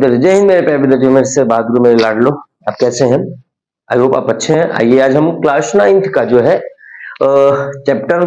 विद्यार्थी, जय हिंद मेरे प्यारे विद्यार्थियों, मेरे से बहादुर मेरे लाडलो, आप कैसे हैं? आई होप आप अच्छे हैं। आइए आज हम क्लास 9th का जो है चैप्टर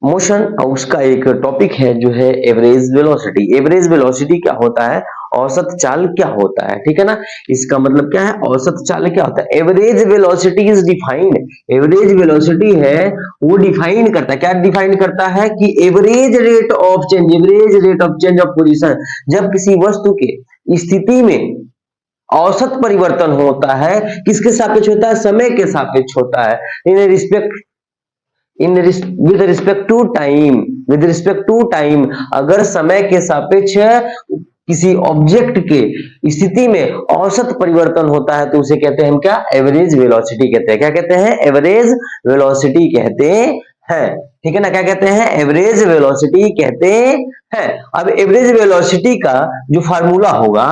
मोशन और उसका एक टॉपिक है जो है एवरेज वेलोसिटी। एवरेज वेलोसिटी क्या होता है, औसत चाल क्या होता है, ठीक है ना। इसका मतलब क्या है, औसत चाल क्या होता है। Average velocity is defined, average velocity है वो डिफाइन करता है, क्या डिफाइन करता है कि average rate of change, average rate of change of position, जब किसी वस्तु के स्थिति में औसत परिवर्तन होता है, किसके सापेक्ष होता है, समय के सापेक्ष होता है। In respect with respect to time, with respect to time, अगर समय के सापेक्ष किसी ऑब्जेक्ट के स्थिति में औसत परिवर्तन होता है तो उसे कहते हैं हम क्या, एवरेज वेलोसिटी कहते हैं। क्या कहते हैं, एवरेज वेलोसिटी कहते हैं, ठीक है ना। क्या कहते हैं, एवरेज वेलोसिटी कहते हैं। अब एवरेज वेलोसिटी का जो फार्मूला होगा,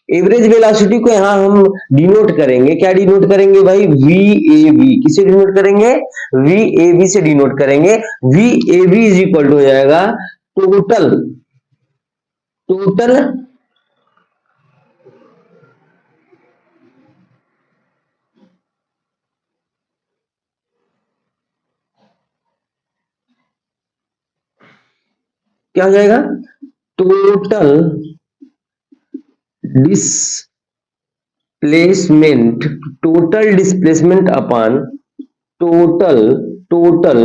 एवरेज वेलोसिटी को यहां हम डिनोट करेंगे, क्या डिनोट करेंगे भाई, वी ए बी। किसे डिनोट करेंगे, वी ए बी से डिनोट करेंगे। V A B is equal to हो जाएगा टोटल, टोटल क्या हो जाएगा, total displacement, total displacement upon total, total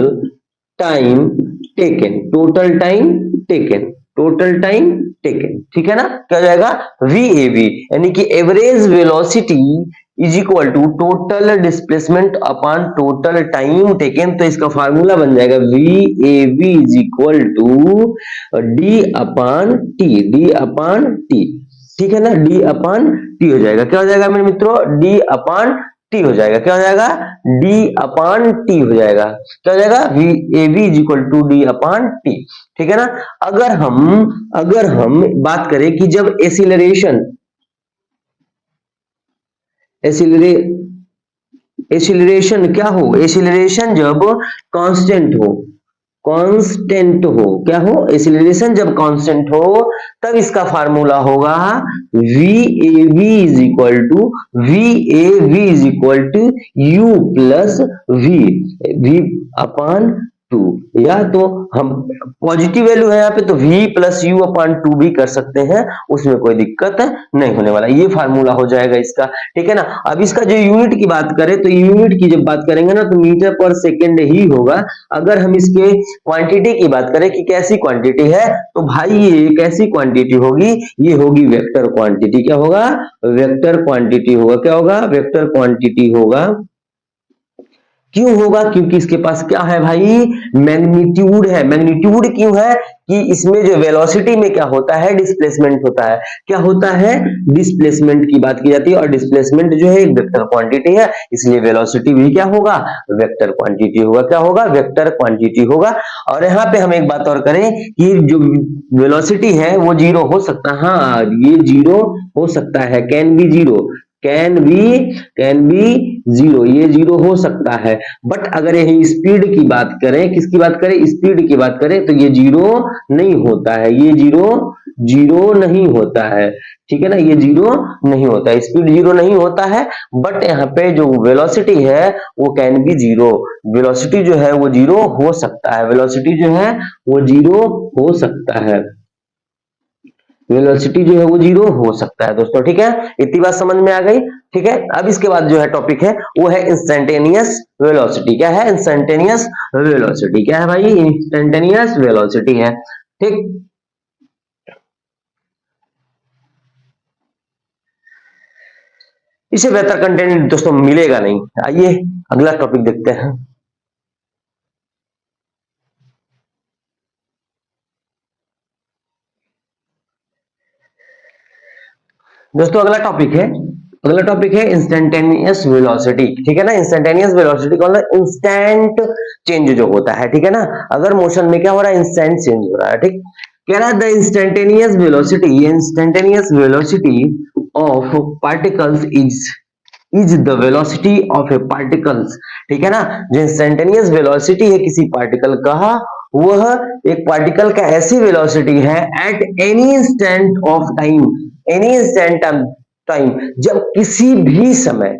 time taken, total time taken, total time taken, ठीक है ना। क्या हो जाएगा, वी ए बी, यानी कि average velocity is equal to total displacement upon total time taken. तो इसका फार्मूला बन जाएगा V A B is equal to D upon T, D upon T, ठीक है ना। डी अपॉन टी हो जाएगा, क्या हो जाएगा मेरे मित्रों, डी अपॉन टी हो जाएगा। क्या हो जाएगा, डी अपॉन टी हो जाएगा। क्या हो जाएगा, V A B is equal to D upon T, ठीक है ना। अगर हम बात करें कि जब एसिलरेशन, एसिलरेशन क्या हो, एसिलरेशन जब कांस्टेंट हो, कांस्टेंट हो, क्या हो, एसिलरेशन जब कांस्टेंट हो, तब इसका फार्मूला होगा V A B is equal to, V A B is equal to U plus V, V upon two, या तो हम पॉजिटिव वैल्यू है यहाँ पे तो v plus you upon two भी कर सकते हैं, उसमें कोई दिक्कत नहीं होने वाला। ये फार्मूला हो जाएगा इसका, ठीक है ना। अब इसका जो यूनिट की बात करें तो यूनिट की जब बात करेंगे ना तो मीटर पर सेकेंड ही होगा। अगर हम इसके क्वांटिटी की बात करें कि कैसी क्वांटिटी है, तो भाई ये कैसी क्वांटिटी होगी, ये होगी वेक्टर क्वांटिटी। क्या होगा, वेक्टर क्वांटिटी होगा। क्या होगा, वेक्टर क्वांटिटी होगा। क्यों होगा, क्योंकि इसके पास क्या है भाई, मैग्नीट्यूड है। मैग्नीट्यूड क्यों है कि इसमें जो वेलोसिटी में क्या होता है, डिस्प्लेसमेंट होता है। क्या होता है, डिस्प्लेसमेंट की बात की जाती है, और डिस्प्लेसमेंट जो है एक वेक्टर क्वांटिटी है, इसलिए वेलोसिटी भी क्या होगा, वेक्टर क्वांटिटी होगा। क्या होगा, वेक्टर क्वांटिटी होगा। और यहाँ पे हम एक बात और करें कि जो वेलोसिटी है वो जीरो हो सकता है, हाँ ये जीरो हो सकता है, can be zero, can be zero, ये जीरो हो सकता है। बट अगर यही स्पीड की बात करें, किसकी बात करें, स्पीड की बात करें, तो ये जीरो नहीं होता है, ये जीरो नहीं होता है, ठीक है ना। ये जीरो नहीं होता है, स्पीड जीरो नहीं होता है। बट यहाँ पे जो वेलोसिटी है वो कैन बी जीरो, वेलोसिटी जो है वो जीरो हो सकता है, वेलोसिटी जो है वो जीरो हो सकता है, वेलोसिटी जो है वो जीरो हो सकता है दोस्तों, ठीक है। इतनी बात समझ में आ गई, ठीक है। अब इसके बाद जो है टॉपिक है वो है इंस्टेंटेनियस वेलोसिटी। क्या है, इंस्टेंटेनियस वेलोसिटी, क्या है भाई, इंस्टेंटेनियस वेलोसिटी है, ठीक। इसे बेहतर कंटेंट दोस्तों मिलेगा नहीं। आइए अगला टॉपिक देखते हैं। दोस्तों अगला टॉपिक है इंस्टेंटेनियस वेलोसिटी, ठीक है ना। इंस्टेंटेनियस वेलोसिटी का मतलब इंस्टेंट चेंज जो होता है, ठीक है ना। अगर मोशन में क्या हो रहा है, इंस्टेंट चेंज हो रहा है, ठीक। कह रहा है the instantaneous velocity, instantaneous velocity of particles is the velocity of A particles, ठीक है ना। जो इंस्टेंटेनियस वेलोसिटी है किसी पार्टिकल का, वह एक पार्टिकल का ऐसी वेलोसिटी है at any instant of time, any instant time, जब किसी भी समय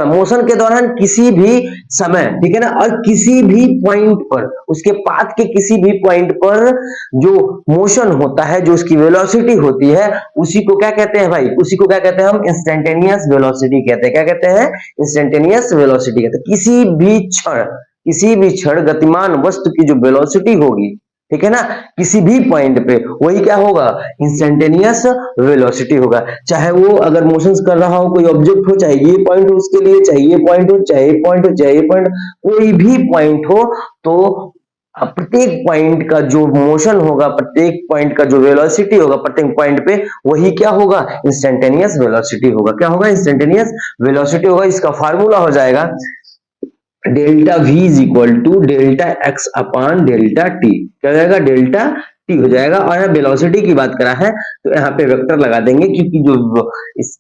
मोशन के दौरान किसी भी समय, ठीक है ना, और किसी भी पॉइंट पर, उसके पाथ के किसी भी पॉइंट पर जो मोशन होता है, जो उसकी वेलोसिटी होती है, उसी को क्या कहते हैं भाई, उसी को क्या कहते हैं हम, इंस्टेंटेनियस वेलोसिटी कहते हैं। क्या कहते हैं, इंस्टेंटेनियस वेलोसिटी कहते हैं। किसी भी क्षण गतिमान वस्तु की जो वेलोसिटी होगी, ठीक है ना, किसी भी पॉइंट पे, वही क्या होगा, इंस्टेंटेनियस वेलोसिटी होगा। चाहे वो अगर मोशंस कर रहा हो कोई ऑब्जेक्ट हो, चाहे ये पॉइंट हो उसके लिए, चाहे ये पॉइंट हो, चाहे ये पॉइंट हो, चाहे ये पॉइंट, कोई भी पॉइंट हो, तो प्रत्येक पॉइंट का जो मोशन होगा, प्रत्येक पॉइंट का जो वेलोसिटी होगा प्रत्येक पॉइंट पे, वही क्या होगा, इंस्टेंटेनियस वेलोसिटी होगा। क्या होगा, इंस्टेंटेनियस वेलोसिटी होगा। इसका फार्मूला हो जाएगा delta v is equal to delta X upon delta T. क्या हो जाएगा, डेल्टा टी हो जाएगा। और यहाँ वेलोसिटी की बात करा है तो यहाँ पे वेक्टर लगा देंगे, क्योंकि जो इस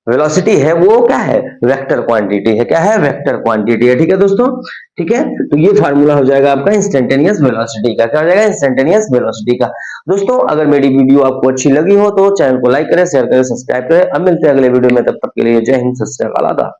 वेलोसिटी है वो क्या है, वेक्टर क्वांटिटी है। क्या है, वेक्टर क्वांटिटी है। ठीक है दोस्तों, ठीक है, तो ये फार्मूला हो जाएगा आपका इंस्टेंटेनियस वेलोसिटी का। क्या हो जाएगा, इंस्टेंटेनियस वेलोसिटी का। दोस्तों अगर मेरी वीडियो आपको अच्छी लगी हो तो चैनल को लाइक करें, शेयर करें, सब्सक्राइब करें। अब मिलते हैं अगले वीडियो में, तब तक के लिए जय हिंद, सत श्री अकाल, आदाब।